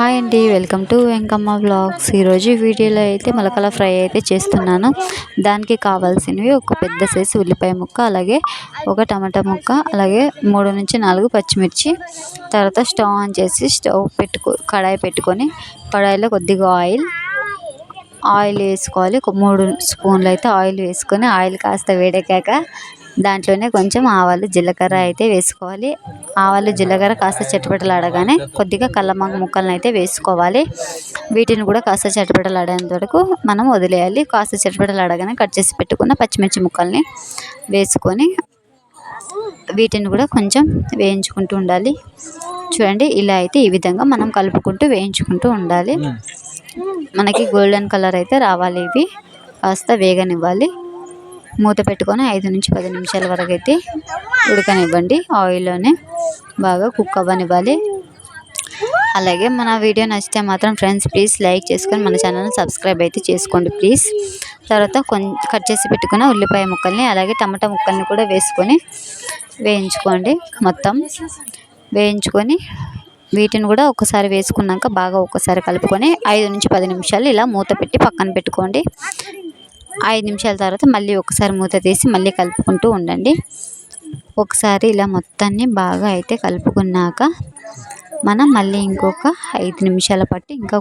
Hi అండి, welcome to Venkamma vlogs. ఈరోజు వీడియోలో అయితే మొలకల ఫ్రై అయితే చేస్తున్నాను. దానికి కావాల్సినవి ఒక పెద్ద సైజు ఉల్లిపాయ ముక్క, అలాగే ఒక టమాటా ముక్క, అలాగే 3 నుంచి 4 పచ్చిమిర్చి. తర్వాత స్టవ్ ఆన్ చేసి కడాయి పెట్టుకొని కడాయిలో కొద్దిగా ఆయిల్ వేసుకోవాలి. ఒక 3 స్పూన్లు అయితే ఆయిల్ వేసుకొని ఆయిల్ కాస్త వేడెక్కాక దాంట్లోనే కొంచెం ఆవాలు జీలకర్ర అయితే వేసుకోవాలి. ఆవాలు జీలకర్ర కాస్త చిటపటలాడగానే కొద్దిగా కల్లమాకు ముక్కలను అయితే వేసుకోవాలి. వీటిని కూడా కాస్త చిటపటలాడేంత వరకు మనం వదిలేయాలి. కాస్త చిటపటలాడగానే కట్ చేసి పెట్టుకున్న పచ్చిమిర్చి ముక్కల్ని వేసుకొని వీటిని కూడా కొంచెం వేయించుకుంటూ ఉండాలి. చూడండి, ఇలా అయితే ఈ విధంగా మనం కలుపుకుంటూ వేయించుకుంటూ ఉండాలి. మనకి గోల్డెన్ కలర్ అయితే రావాలి. ఇవి కాస్త వేగనివ్వాలి. మూత పెట్టుకొని 5 నుంచి 10 నిమిషాల వరకు అయితే ఉడకనివ్వండి. ఆయిల్లోనే బాగా కుక్ అవ్వనివ్వాలి. అలాగే మన వీడియో నచ్చితే మాత్రం ఫ్రెండ్స్ ప్లీజ్ లైక్ చేసుకొని మన ఛానల్ని సబ్స్క్రైబ్ అయితే చేసుకోండి ప్లీజ్. తర్వాత కట్ చేసి పెట్టుకున్న ఉల్లిపాయ ముక్కల్ని అలాగే టమాటా ముక్కల్ని కూడా వేసుకొని వేయించుకోండి. మొత్తం వేయించుకొని వీటిని కూడా ఒకసారి వేసుకున్నాక బాగా ఒకసారి కలుపుకొని 5 నుంచి 10 నిమిషాలు ఇలా మూత పెట్టి పక్కన పెట్టుకోండి. 5 నిమిషాల తర్వాత మళ్ళీ ఒకసారి మూత తీసి మళ్ళీ కలుపుకుంటూ ఉండండి. ఒకసారి ఇలా మొత్తాన్ని బాగా అయితే కలుపుకున్నాక మనం మళ్ళీ ఇంకొక 5 నిమిషాల పాటు ఇంకా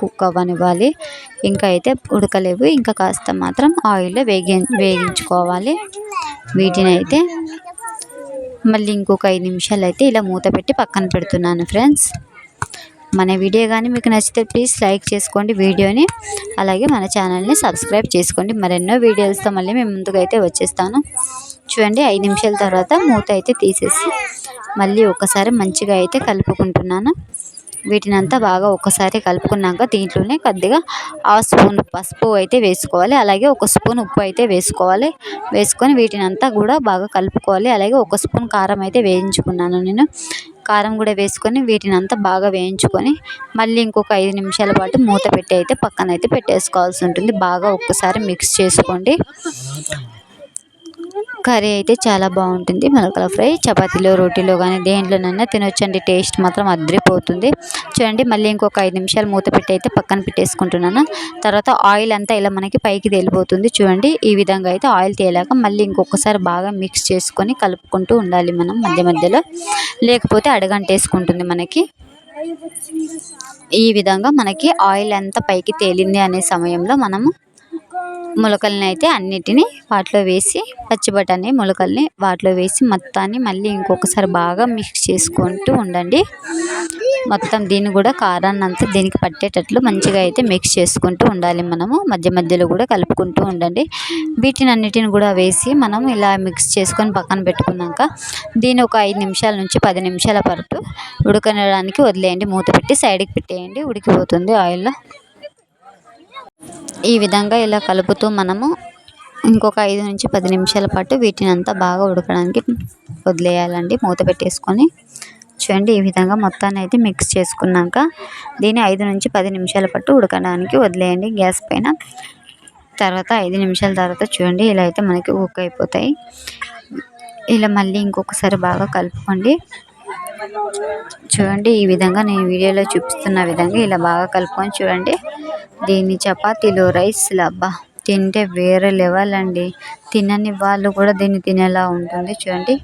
కుక్ అవ్వనివ్వాలి. ఇంకా అయితే ఉడకలేవు, ఇంకా కాస్త మాత్రం ఆయిల్లో వేగించుకోవాలి. వీటిని అయితే మళ్ళీ ఇంకొక 5 నిమిషాలు అయితే ఇలా మూత పెట్టి పక్కన పెడుతున్నాను ఫ్రెండ్స్. మన వీడియో కానీ మీకు నచ్చితే ప్లీజ్ లైక్ చేసుకోండి వీడియోని, అలాగే మన ఛానల్ని సబ్స్క్రైబ్ చేసుకోండి. మరెన్నో వీడియోస్తో మళ్ళీ మేము ముందుకైతే వచ్చేస్తాను. చూడండి, 5 నిమిషాల తర్వాత మూత అయితే తీసేసి మళ్ళీ ఒకసారి మంచిగా అయితే కలుపుకుంటున్నాను. వీటినంతా బాగా ఒకసారి కలుపుకున్నాక దీంట్లోనే కొద్దిగా 1/2 స్పూన్ పసుపు అయితే వేసుకోవాలి. అలాగే 1 స్పూన్ ఉప్పు అయితే వేసుకొని వీటినంతా కూడా బాగా కలుపుకోవాలి. అలాగే 1 స్పూన్ కారం అయితే వేయించుకున్నాను నేను. కారం కూడా వేసుకొని వీటినంతా బాగా వేయించుకొని మళ్ళీ ఇంకొక 5 నిమిషాల పాటు మూత పెట్టి అయితే పక్కన అయితే పెట్టేసుకోవాల్సి ఉంటుంది. బాగా ఒక్కసారి మిక్స్ చేసుకోండి. కర్రీ అయితే చాలా బాగుంటుంది. మొలకల ఫ్రై చపాతీలో, రోటీలో కానీ దేంట్లోనైనా తినొచ్చండి. టేస్ట్ మాత్రం అదిరిపోతుంది. చూడండి, మళ్ళీ ఇంకొక 5 నిమిషాలు మూత పెట్టి అయితే పక్కన పెట్టేసుకుంటున్నాను. తర్వాత ఆయిల్ అంతా ఇలా మనకి పైకి తేలిపోతుంది. చూడండి, ఈ విధంగా అయితే ఆయిల్ తేలాక మళ్ళీ ఇంకొకసారి బాగా మిక్స్ చేసుకొని కలుపుకుంటూ ఉండాలి మనం మధ్య మధ్యలో, లేకపోతే అడగంటేసుకుంటుంది మనకి. ఈ విధంగా మనకి ఆయిల్ అంతా పైకి తేలింది అనే సమయంలో మనము మొలకల్ని అయితే అన్నిటినీ వాటిలో వేసి పచ్చి బఠానీ మొలకల్ని వాటిలో వేసి మొత్తాన్ని మళ్ళీ ఇంకొకసారి బాగా మిక్స్ చేసుకుంటూ ఉండండి. మొత్తం దీన్ని కూడా కారాన్ని అంతా దీనికి పట్టేటట్లు మంచిగా అయితే మిక్స్ చేసుకుంటూ ఉండాలి. మనము మధ్య మధ్యలో కూడా కలుపుకుంటూ ఉండండి. వీటిని అన్నిటిని కూడా వేసి మనం ఇలా మిక్స్ చేసుకొని పక్కన పెట్టుకున్నాక దీన్ని ఒక 5 నిమిషాల నుంచి 10 నిమిషాల పాటు ఉడకడానికి వదిలేయండి. మూత పెట్టి సైడ్కి పెట్టేయండి, ఉడికిపోతుంది ఆయిల్లో. ఈ విధంగా ఇలా కలుపుతూ మనము ఇంకొక 5 నుంచి 10 నిమిషాల పాటు వీటిని అంతా బాగా ఉడకడానికి వదిలేయాలండి మూత పెట్టేసుకొని. చూడండి, ఈ విధంగా మొత్తాన్ని అయితే మిక్స్ చేసుకున్నాక దీన్ని 5 నుంచి 10 నిమిషాల పాటు ఉడకడానికి వదిలేయండి గ్యాస్ పైన. తర్వాత 5 నిమిషాల తర్వాత చూడండి, ఇలా అయితే మనకి కుక్ అయిపోతాయి. ఇలా మళ్ళీ ఇంకొకసారి బాగా కలుపుకోండి. చూడండి, ఈ విధంగా నేను వీడియోలో చూపిస్తున్న విధంగా ఇలా బాగా కలుపుకొని చూడండి. దీన్ని చపాతీలో రైస్లో తింటే వేరే లెవెల్ అండి. తినని వాళ్ళు కూడా దీన్ని తినేలా ఉంటుంది. చూడండి,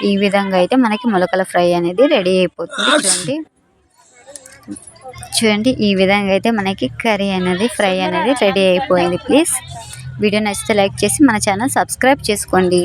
ఈ విధంగా అయితే మనకి మొలకల ఫ్రై అనేది రెడీ అయిపోతుంది. చూడండి, ఈ విధంగా అయితే మనకి కర్రీ అనేది ఫ్రై అనేది రెడీ అయిపోయింది. ప్లీజ్ వీడియో నచ్చితే లైక్ చేసి మన ఛానల్ సబ్స్క్రైబ్ చేసుకోండి.